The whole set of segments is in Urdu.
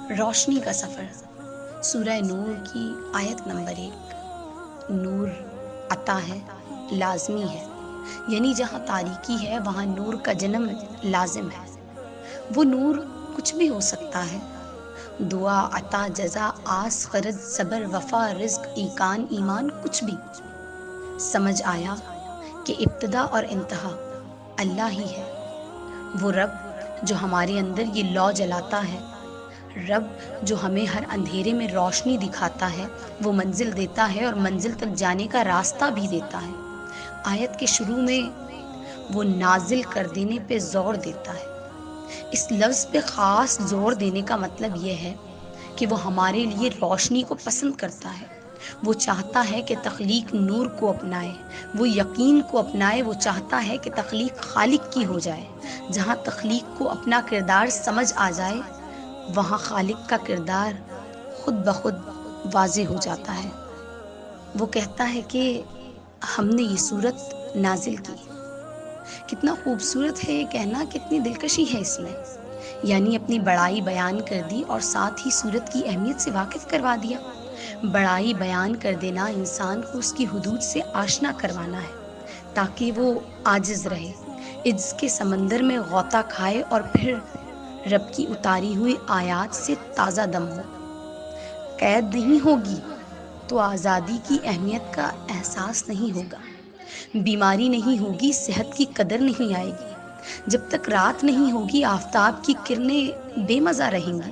روشنی کا سفر، سورہ نور کی آیت نمبر 1۔ نور عطا ہے، لازمی ہے، یعنی جہاں تاریکی ہے وہاں نور کا جنم لازم ہے۔ وہ نور کچھ بھی ہو سکتا ہے، دعا، عطا، جزا، آس، قرض، صبر، وفا، رزق، ایقان، ایمان، کچھ بھی۔ سمجھ آیا کہ ابتدا اور انتہا اللہ ہی ہے۔ وہ رب جو ہمارے اندر یہ لو جلاتا ہے، رب جو ہمیں ہر اندھیرے میں روشنی دکھاتا ہے، وہ منزل دیتا ہے اور منزل تک جانے کا راستہ بھی دیتا ہے۔ آیت کے شروع میں وہ نازل کر دینے پہ زور دیتا ہے۔ اس لفظ پہ خاص زور دینے کا مطلب یہ ہے کہ وہ ہمارے لیے روشنی کو پسند کرتا ہے۔ وہ چاہتا ہے کہ تخلیق نور کو اپنائے، وہ یقین کو اپنائے۔ وہ چاہتا ہے کہ تخلیق خالق کی ہو جائے۔ جہاں تخلیق کو اپنا کردار سمجھ آ جائے، وہاں خالق کا کردار خود بخود واضح ہو جاتا ہے۔ وہ کہتا ہے کہ ہم نے یہ صورت نازل کی۔ کتنا خوبصورت ہے یہ کہنا، کتنی دلکشی ہے اس میں۔ یعنی اپنی بڑائی بیان کر دی اور ساتھ ہی صورت کی اہمیت سے واقف کروا دیا۔ بڑائی بیان کر دینا انسان کو اس کی حدود سے آشنا کروانا ہے، تاکہ وہ عاجز رہے، عجز کے سمندر میں غوطہ کھائے اور پھر رب کی اتاری ہوئی آیات سے تازہ دم ہو۔ قید نہیں ہوگی تو آزادی کی اہمیت کا احساس نہیں ہوگا۔ بیماری نہیں ہوگی، صحت کی قدر نہیں آئے گی۔ جب تک رات نہیں ہوگی، آفتاب کی کرنیں بے مزہ رہیں گی۔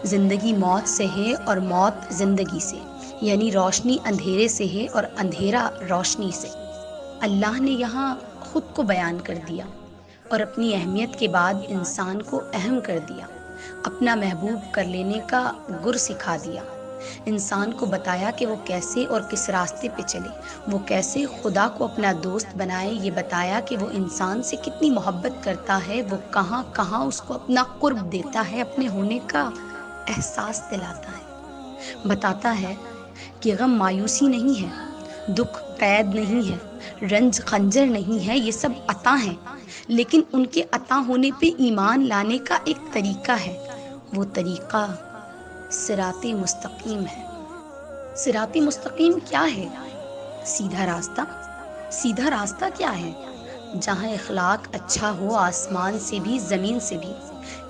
زندگی موت سے ہے اور موت زندگی سے، یعنی روشنی اندھیرے سے ہے اور اندھیرا روشنی سے۔ اللہ نے یہاں خود کو بیان کر دیا اور اپنی اہمیت کے بعد انسان کو اہم کر دیا۔ اپنا محبوب کر لینے کا گر سکھا دیا۔ انسان کو بتایا کہ وہ کیسے اور کس راستے پہ چلے، وہ کیسے خدا کو اپنا دوست بنائے۔ یہ بتایا کہ وہ انسان سے کتنی محبت کرتا ہے، وہ کہاں کہاں اس کو اپنا قرب دیتا ہے، اپنے ہونے کا احساس دلاتا ہے۔ بتاتا ہے کہ غم مایوسی نہیں ہے، دکھ قید نہیں ہے، رنج خنجر نہیں ہے، یہ سب عطا ہیں، لیکن ان کے عطا ہونے پہ ایمان لانے کا ایک طریقہ ہے۔ وہ طریقہ صراط مستقیم ہے۔ صراط مستقیم کیا ہے؟ سیدھا راستہ۔ سیدھا راستہ کیا ہے؟ جہاں اخلاق اچھا ہو، آسمان سے بھی زمین سے بھی۔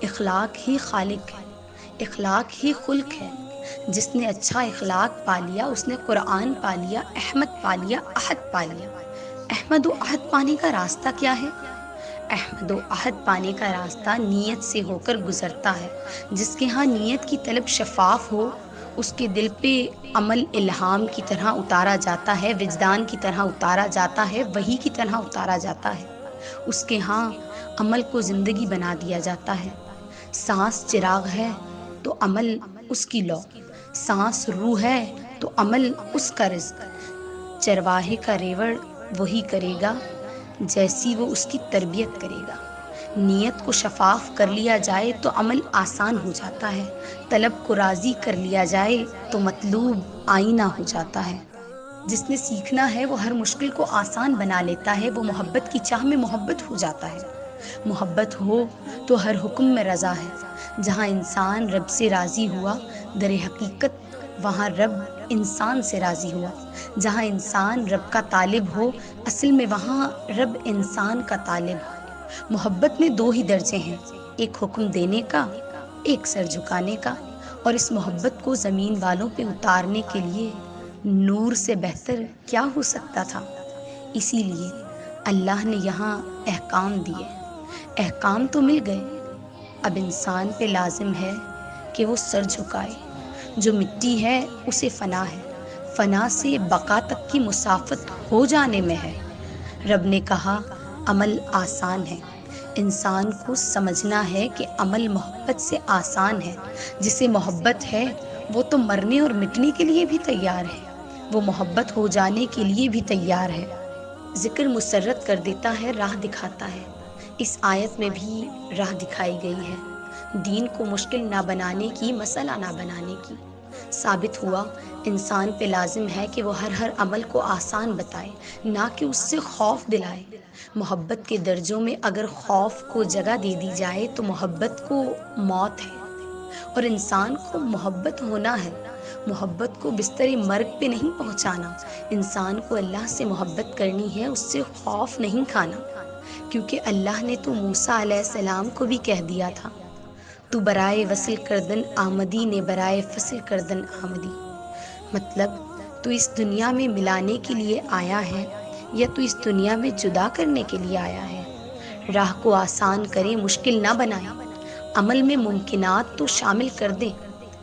اخلاق ہی خالق ہے، اخلاق ہی خلق ہے۔ جس نے اچھا اخلاق پا لیا، اس نے قرآن پا لیا، احمد پا لیا، احد پا لیا۔ احمد و احد پانے کا راستہ کیا ہے؟ احمد و احد پانے کا راستہ نیت سے ہو کر گزرتا ہے۔ جس کے ہاں نیت کی طلب شفاف ہو، اس کے دل پہ عمل الہام کی طرح اتارا جاتا ہے، وجدان کی طرح اتارا جاتا ہے، وحی کی طرح اتارا جاتا ہے۔ اس کے ہاں عمل کو زندگی بنا دیا جاتا ہے۔ سانس چراغ ہے تو عمل اس کی لو، سانس روح ہے تو عمل اس کا رزق۔ چرواہے کا ریوڑ وہی کرے گا جیسی وہ اس کی تربیت کرے گا۔ نیت کو شفاف کر لیا جائے تو عمل آسان ہو جاتا ہے، طلب کو راضی کر لیا جائے تو مطلوب آئینہ ہو جاتا ہے۔ جس نے سیکھنا ہے وہ ہر مشکل کو آسان بنا لیتا ہے، وہ محبت کی چاہ میں محبت ہو جاتا ہے۔ محبت ہو تو ہر حکم میں رضا ہے۔ جہاں انسان رب سے راضی ہوا، در حقیقت وہاں رب انسان سے راضی ہوا۔ جہاں انسان رب کا طالب ہو، اصل میں وہاں رب انسان کا طالب ہو۔ محبت میں دو ہی درجے ہیں، ایک حکم دینے کا، ایک سر جھکانے کا، اور اس محبت کو زمین والوں پہ اتارنے کے لیے نور سے بہتر کیا ہو سکتا تھا؟ اسی لیے اللہ نے یہاں احکام دیے۔ احکام تو مل گئے، اب انسان پہ لازم ہے کہ وہ سر جھکائے۔ جو مٹی ہے اسے فنا ہے، فنا سے بقا تک کی مسافت ہو جانے میں ہے۔ رب نے کہا عمل آسان ہے، انسان کو سمجھنا ہے کہ عمل محبت سے آسان ہے۔ جسے محبت ہے وہ تو مرنے اور مٹنے کے لیے بھی تیار ہے، وہ محبت ہو جانے کے لیے بھی تیار ہے۔ ذکر مسرت کر دیتا ہے، راہ دکھاتا ہے۔ اس آیت میں بھی راہ دکھائی گئی ہے، دین کو مشکل نہ بنانے کی، مسئلہ نہ بنانے کی۔ ثابت ہوا انسان پہ لازم ہے کہ وہ ہر عمل کو آسان بتائے، نہ کہ اس سے خوف دلائے۔ محبت کے درجوں میں اگر خوف کو جگہ دے دی جائے تو محبت کو موت ہے۔ اور انسان کو محبت ہونا ہے، محبت کو بستر مرگ پہ نہیں پہنچانا، انسان کو اللہ سے محبت کرنی ہے، اس سے خوف نہیں کھانا، کیونکہ اللہ نے تو موسیٰ علیہ السلام کو بھی کہہ دیا تھا، تو برائے وصل کردن آمدی نے برائے فصل کردن آمدی، مطلب تو اس دنیا میں ملانے کے لیے آیا ہے یا تو اس دنیا میں جدا کرنے کے لیے آیا ہے؟ راہ کو آسان کرے، مشکل نہ بنائیں، عمل میں ممکنات تو شامل کر دیں،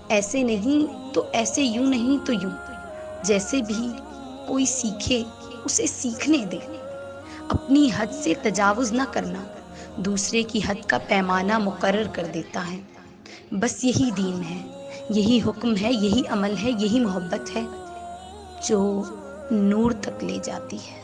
ایسے نہیں تو ایسے، یوں نہیں تو یوں، جیسے بھی کوئی سیکھے اسے سیکھنے دے، اپنی حد سے تجاوز نہ کرنا دوسرے کی حد کا پیمانہ مقرر کر دیتا ہے۔ بس یہی دین ہے، یہی حکم ہے، یہی عمل ہے، یہی محبت ہے جو نور تک لے جاتی ہے۔